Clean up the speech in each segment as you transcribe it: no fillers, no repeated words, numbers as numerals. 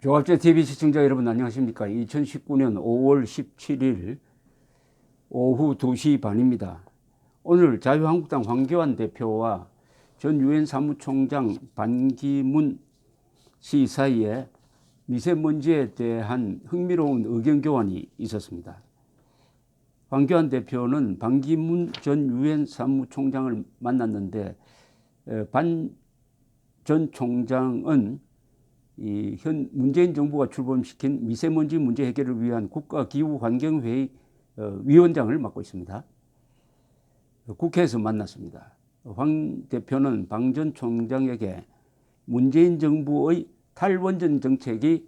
조갑제 TV 시청자 여러분 안녕하십니까? 2019년 5월 17일 오후 2시 반입니다. 오늘 자유한국당 황교안 대표와 전 유엔 사무총장 반기문 씨 사이에 미세먼지에 대한 흥미로운 의견 교환이 있었습니다. 황교안 대표는 반기문 전 유엔 사무총장을 만났는데 반 전 총장은 현 문재인 정부가 출범시킨 미세먼지 문제 해결을 위한 국가기후환경회의 위원장을 맡고 있습니다. 국회에서 만났습니다. 황 대표는 방 전 총장에게 문재인 정부의 탈원전 정책이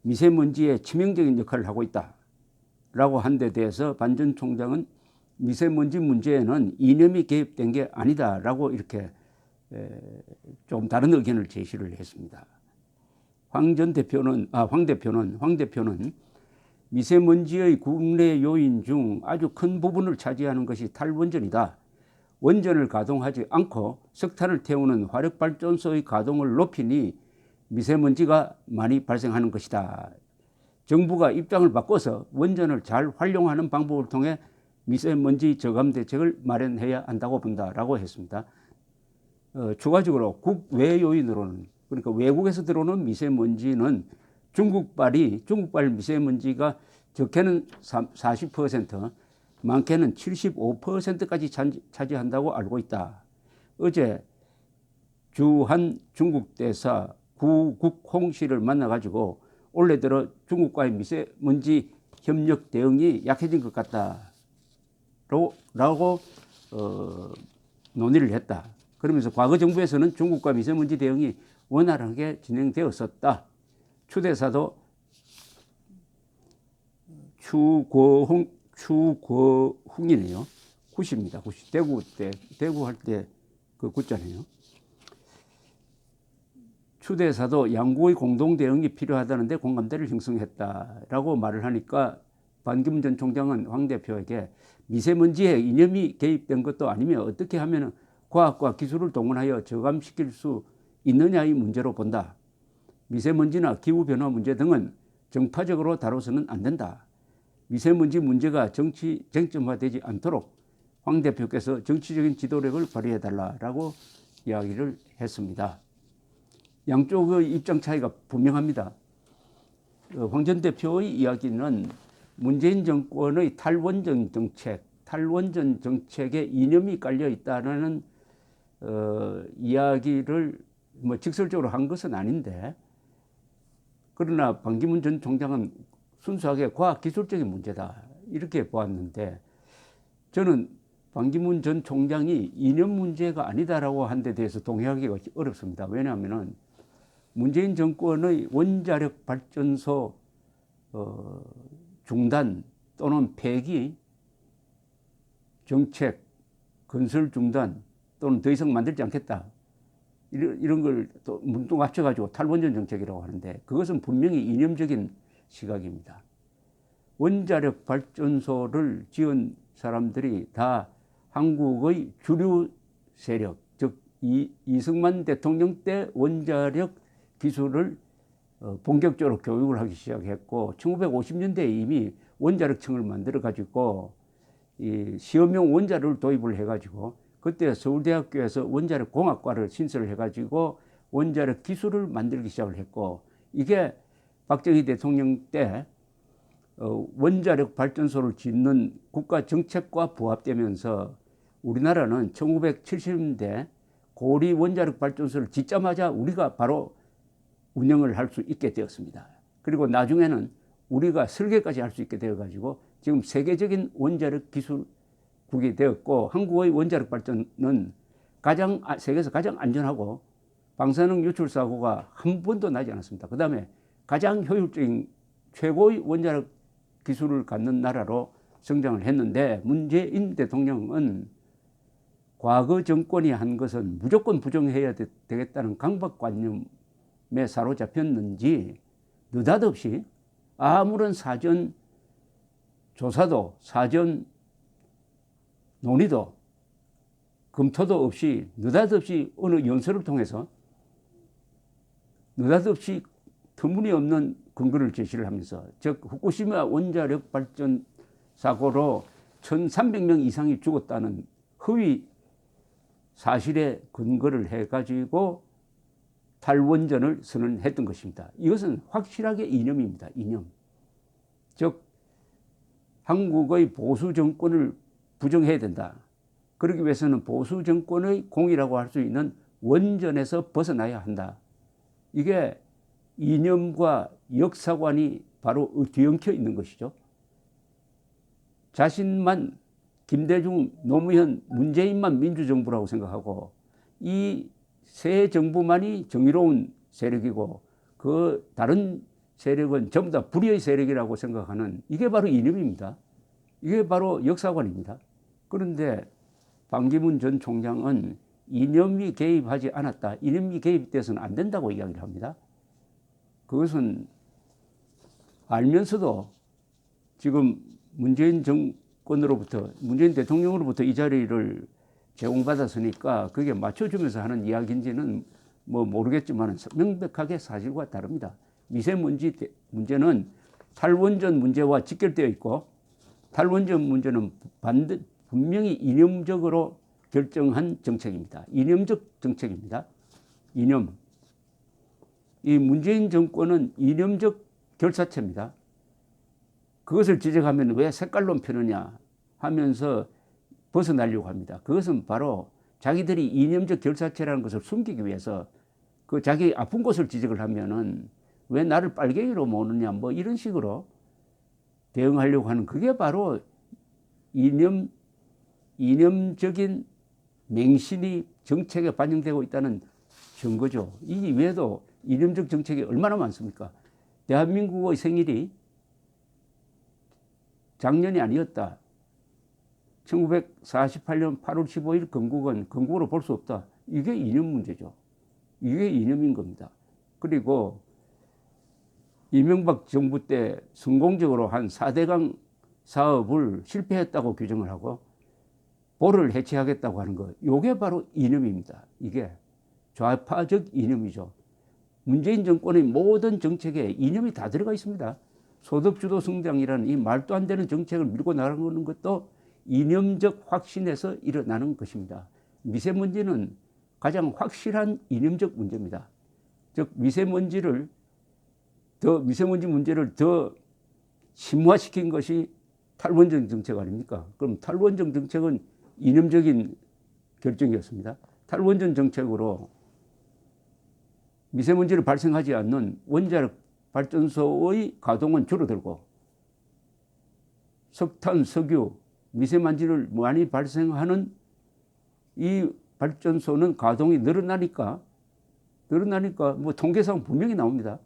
미세먼지에 치명적인 역할을 하고 있다라고 한 데 대해서 반 전 총장은 미세먼지 문제에는 이념이 개입된 게 아니다라고 이렇게 좀 다른 의견을 제시를 했습니다. 황 대표는 미세먼지의 국내 요인 중 아주 큰 부분을 차지하는 것이 탈원전이다. 원전을 가동하지 않고 석탄을 태우는 화력발전소의 가동을 높이니 미세먼지가 많이 발생하는 것이다. 정부가 입장을 바꿔서 원전을 잘 활용하는 방법을 통해 미세먼지 저감 대책을 마련해야 한다고 본다라고 했습니다. 추가적으로 국외 요인으로는 그러니까 외국에서 들어오는 미세먼지는 중국발 미세먼지가 적게는 40%, 많게는 75%까지 차지한다고 알고 있다. 어제 주한 중국 대사 구국홍 씨를 만나가지고 올해 들어 중국과의 미세먼지 협력 대응이 약해진 것 같다라고 논의를 했다. 그러면서 과거 정부에서는 중국과 미세먼지 대응이 원활하게 진행되었었다. 추대사도 추고흥이네요. 굿입니다. 굿이 대구 할 때 그 굿자네요. 추대사도 양국의 공동 대응이 필요하다는데 공감대를 형성했다라고 말을 하니까 반기문 전 총장은 황 대표에게 미세먼지에 이념이 개입된 것도 아니며 어떻게 하면 과학과 기술을 동원하여 저감시킬 수 있느냐의 문제로 본다. 미세먼지나 기후변화 문제 등은 정파적으로 다뤄서는 안 된다. 미세먼지 문제가 정치 쟁점화되지 않도록 황 대표께서 정치적인 지도력을 발휘해달라고 이야기를 했습니다. 양쪽의 입장 차이가 분명합니다. 황 전 대표의 이야기는 문재인 정권의 탈원전 정책에 이념이 깔려 있다는 이야기를 직설적으로 한 것은 아닌데, 그러나 반기문 전 총장은 순수하게 과학기술적인 문제다 이렇게 보았는데, 저는 반기문 전 총장이 이념 문제가 아니다라고 한 데 대해서 동의하기가 어렵습니다. 왜냐하면 문재인 정권의 원자력 발전소 중단 또는 폐기 정책, 건설 중단 또는 더 이상 만들지 않겠다, 이런 걸 또 문동 합쳐가지고 탈원전 정책이라고 하는데, 그것은 분명히 이념적인 시각입니다. 원자력 발전소를 지은 사람들이 다 한국의 주류 세력, 즉 이승만 대통령 때 원자력 기술을 본격적으로 교육을 하기 시작했고, 1950년대에 이미 원자력청을 만들어가지고 시험용 원자력을 도입을 해가지고, 그때 서울대학교에서 원자력 공학과를 신설을 해가지고 원자력 기술을 만들기 시작을 했고, 이게 박정희 대통령 때 원자력 발전소를 짓는 국가 정책과 부합되면서 우리나라는 1970년대 고리 원자력 발전소를 짓자마자 우리가 바로 운영을 할 수 있게 되었습니다. 그리고 나중에는 우리가 설계까지 할 수 있게 되어가지고 지금 세계적인 원자력 기술국이 되었고, 한국의 원자력 발전은 세계에서 가장 안전하고 방사능 유출 사고가 한 번도 나지 않았습니다. 그 다음에 가장 효율적인 최고의 원자력 기술을 갖는 나라로 성장을 했는데, 문재인 대통령은 과거 정권이 한 것은 무조건 부정해야 되겠다는 강박관념에 사로잡혔는지 느닷없이 아무런 사전 조사도 사전 논의도 검토도 없이 느닷없이 어느 연설을 통해서 느닷없이 터무니없는 근거를 제시를 하면서, 즉 후쿠시마 원자력 발전 사고로 1,300명 이상이 죽었다는 허위 사실에 근거를 해가지고 탈원전을 선언했던 것입니다. 이것은 확실하게 이념입니다. 이념. 즉 한국의 보수 정권을 부정해야 된다. 그러기 위해서는 보수 정권의 공이라고 할 수 있는 원전에서 벗어나야 한다. 이게 이념과 역사관이 바로 뒤엉켜 있는 것이죠. 자신만 김대중, 노무현, 문재인만 민주정부라고 생각하고 이 새 정부만이 정의로운 세력이고 그 다른 세력은 전부 다 불의의 세력이라고 생각하는, 이게 바로 이념입니다. 이게 바로 역사관입니다. 그런데 반기문 전 총장은 이념이 개입하지 않았다. 이념이 개입돼서는 안 된다고 이야기를 합니다. 그것은 알면서도 지금 문재인 정권으로부터, 문재인 대통령으로부터 이 자리를 제공받았으니까 그게 맞춰주면서 하는 이야기인지는 뭐 모르겠지만 명백하게 사실과 다릅니다. 미세먼지 문제는 탈원전 문제와 직결되어 있고, 탈원전 문제는 분명히 이념적으로 결정한 정책입니다. 이념적 정책입니다. 이념. 이 문재인 정권은 이념적 결사체입니다. 그것을 지적하면 왜 색깔론 펴느냐 하면서 벗어나려고 합니다. 그것은 바로 자기들이 이념적 결사체라는 것을 숨기기 위해서 그 자기 아픈 곳을 지적을 하면은 왜 나를 빨갱이로 모느냐 뭐 이런 식으로 대응하려고 하는, 그게 바로 이념적인 맹신이 정책에 반영되고 있다는 증거죠. 이 외에도 이념적 정책이 얼마나 많습니까? 대한민국의 생일이 작년이 아니었다. 1948년 8월 15일 건국은 건국으로 볼 수 없다. 이게 이념 문제죠. 이게 이념인 겁니다. 그리고 이명박 정부 때 성공적으로 한 4대강 사업을 실패했다고 규정을 하고 보를 해체하겠다고 하는 것, 이게 바로 이념입니다. 이게 좌파적 이념이죠. 문재인 정권의 모든 정책에 이념이 다 들어가 있습니다. 소득주도 성장이라는 이 말도 안 되는 정책을 밀고 나가는 것도 이념적 확신에서 일어나는 것입니다. 미세먼지는 가장 확실한 이념적 문제입니다. 즉 미세먼지 문제를 더 심화시킨 것이 탈원전 정책 아닙니까? 그럼 탈원전 정책은 이념적인 결정이었습니다. 탈원전 정책으로 미세먼지를 발생하지 않는 원자력 발전소의 가동은 줄어들고 석탄, 석유, 미세먼지를 많이 발생하는 이 발전소는 가동이 늘어나니까 뭐 통계상 분명히 나옵니다.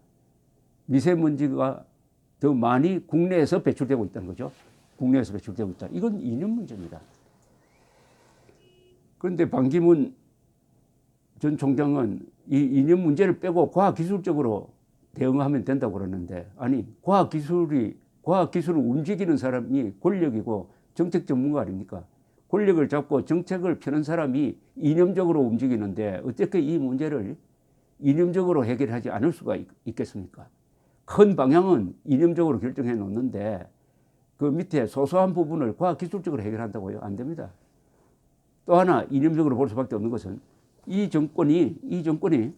미세먼지가 더 많이 국내에서 배출되고 있다는 거죠. 국내에서 배출되고 있다. 이건 이념 문제입니다. 그런데 반기문 전 총장은 이 이념 문제를 빼고 과학기술적으로 대응하면 된다고 그러는데, 아니 과학기술을 움직이는 사람이 권력이고 정책 전문가 아닙니까? 권력을 잡고 정책을 펴는 사람이 이념적으로 움직이는데 어떻게 이 문제를 이념적으로 해결하지 않을 수가 있겠습니까? 큰 방향은 이념적으로 결정해 놓는데 그 밑에 소소한 부분을 과학기술적으로 해결한다고요? 안 됩니다. 또 하나 이념적으로 볼 수밖에 없는 것은 이 정권이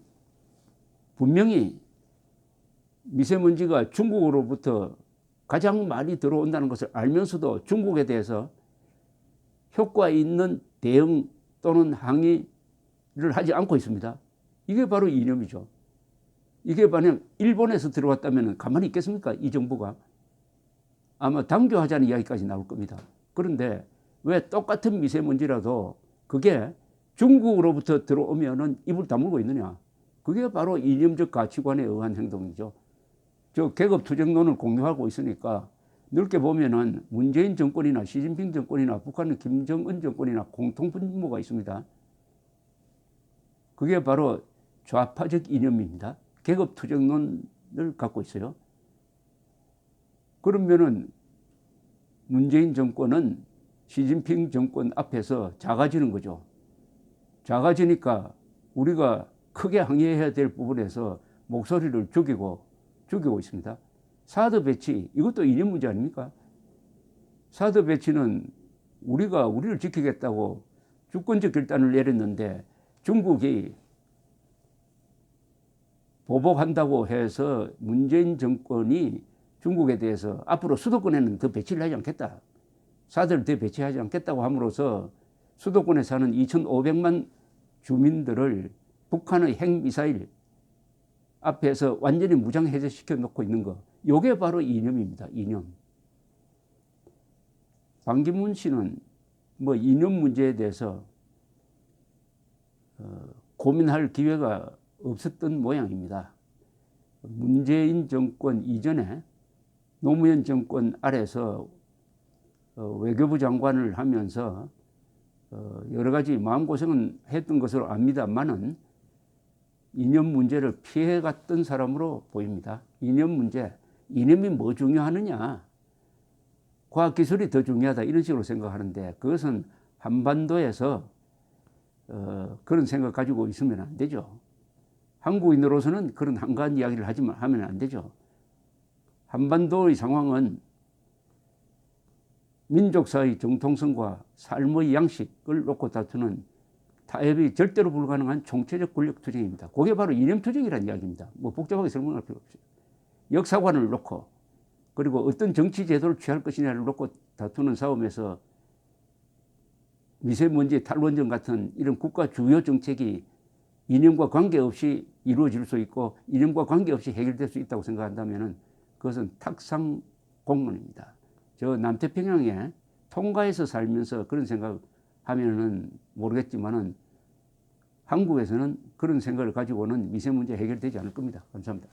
분명히 미세먼지가 중국으로부터 가장 많이 들어온다는 것을 알면서도 중국에 대해서 효과 있는 대응 또는 항의를 하지 않고 있습니다. 이게 바로 이념이죠. 이게 만약 일본에서 들어왔다면 가만히 있겠습니까? 이 정부가. 아마 당교하자는 이야기까지 나올 겁니다. 그런데 왜 똑같은 미세먼지라도 그게 중국으로부터 들어오면은 입을 다물고 있느냐? 그게 바로 이념적 가치관에 의한 행동이죠. 저 계급 투쟁론을 공유하고 있으니까 넓게 보면은 문재인 정권이나 시진핑 정권이나 북한의 김정은 정권이나 공통분모가 있습니다. 그게 바로 좌파적 이념입니다. 계급 투쟁론을 갖고 있어요. 그러면은 문재인 정권은 시진핑 정권 앞에서 작아지는 거죠. 작아지니까 우리가 크게 항의해야 될 부분에서 목소리를 죽이고 죽이고 있습니다. 사드 배치, 이것도 이념 문제 아닙니까? 사드 배치는 우리가 우리를 지키겠다고 주권적 결단을 내렸는데 중국이 보복한다고 해서 문재인 정권이 중국에 대해서 앞으로 수도권에는 더 배치를 하지 않겠다, 사드를 더 배치하지 않겠다고 함으로써 수도권에 사는 2,500만 주민들을 북한의 핵미사일 앞에서 완전히 무장해제시켜 놓고 있는 거, 이게 바로 이념입니다. 이념. 반기문 씨는 뭐 이념 문제에 대해서 고민할 기회가 없었던 모양입니다. 문재인 정권 이전에 노무현 정권 아래서 외교부 장관을 하면서 여러 가지 마음고생은 했던 것으로 압니다만은 이념 문제를 피해갔던 사람으로 보입니다. 이념 문제, 이념이 뭐 중요하느냐, 과학기술이 더 중요하다, 이런 식으로 생각하는데 그것은 한반도에서 그런 생각 가지고 있으면 안 되죠. 한국인으로서는 그런 한가한 이야기를 하면 안 되죠. 한반도의 상황은 민족사의 정통성과 삶의 양식을 놓고 다투는 타협이 절대로 불가능한 총체적 권력투쟁입니다. 그게 바로 이념투쟁이라는 이야기입니다. 뭐 복잡하게 설명할 필요 없어요. 역사관을 놓고 그리고 어떤 정치 제도를 취할 것이냐를 놓고 다투는 싸움에서 미세먼지 탈원전 같은 이런 국가 주요 정책이 이념과 관계없이 이루어질 수 있고 이념과 관계없이 해결될 수 있다고 생각한다면 그것은 탁상공론입니다. 저 남태평양에 통가에서 살면서 그런 생각하면은 모르겠지만은 한국에서는 그런 생각을 가지고는 미세문제 해결되지 않을 겁니다. 감사합니다.